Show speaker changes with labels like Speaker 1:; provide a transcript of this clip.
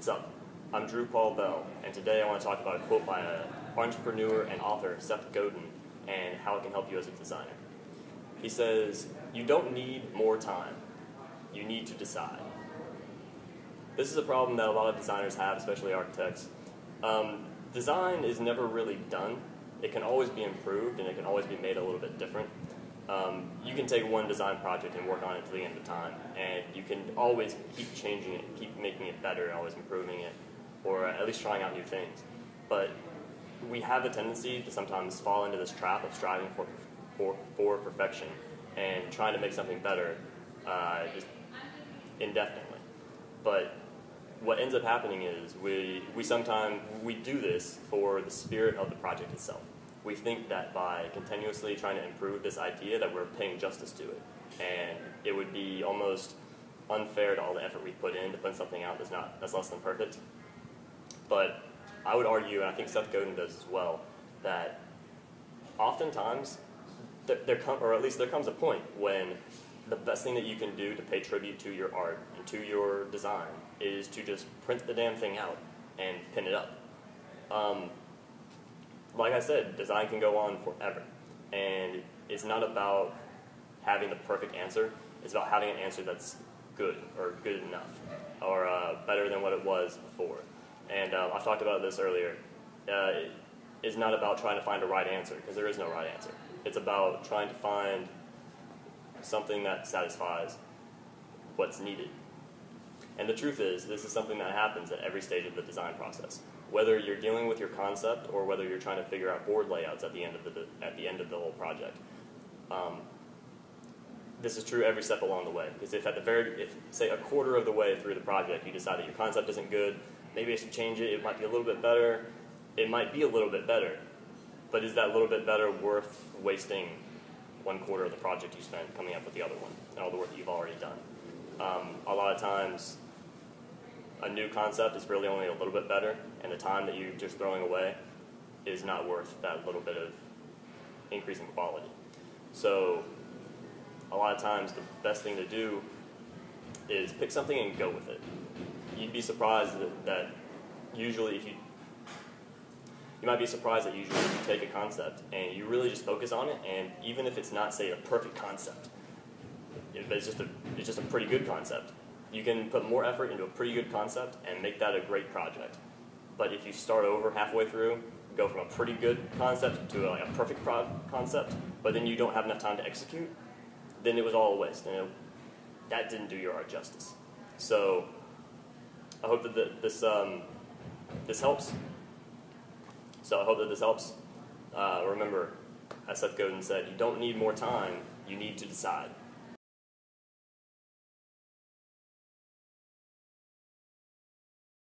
Speaker 1: What's up? I'm Drew Paul Bell, and today I want to talk about a quote by an entrepreneur and author, Seth Godin, and how it can help you as a designer. He says, "You don't need more time. You need to decide." This is a problem that a lot of designers have, especially architects. Design is never really done. It can always be improved, and it can always be made a little bit different. You can take one design project and work on it to the end of time, and you can always keep changing it, keep making it better, always improving it, or at least trying out new things. But we have a tendency to sometimes fall into this trap of striving for perfection and trying to make something better just indefinitely. But what ends up happening is we sometimes do this for the spirit of the project itself. We think that by continuously trying to improve this idea that we're paying justice to it, and it would be almost unfair to all the effort we put in to put something out that's less than perfect. But I would argue, and I think Seth Godin does as well, that oftentimes there comes a point when the best thing that you can do to pay tribute to your art and to your design is to just print the damn thing out and pin it up. Like I said, design can go on forever, and it's not about having the perfect answer. It's about having an answer that's good, or good enough, or better than what it was before. And I've talked about this earlier. It's not about trying to find a right answer, because there is no right answer. It's about trying to find something that satisfies what's needed. And the truth is, this is something that happens at every stage of the design process. Whether you're dealing with your concept or whether you're trying to figure out board layouts at the end of the whole project. This is true every step along the way. Because if say a quarter of the way through the project you decide that your concept isn't good, maybe I should change it, it might be a little bit better, it might be a little bit better, but is that little bit better worth wasting 1/4 of the project you spent coming up with the other one and all the work that you've already done? A lot of times a new concept is really only a little bit better, and the time that you're just throwing away is not worth that little bit of increase in quality. So a lot of times the best thing to do is pick something and go with it. You'd be surprised that usually if you might be surprised that usually if you take a concept and you really just focus on it, and even if it's not, say, a perfect concept, it's just a pretty good concept. You can put more effort into a pretty good concept and make that a great project. But if you start over halfway through, go from a pretty good concept to a perfect concept, but then you don't have enough time to execute, then it was all a waste, and that didn't do your art justice. So I hope that this helps. Remember, as Seth Godin said, you don't need more time, you need to decide.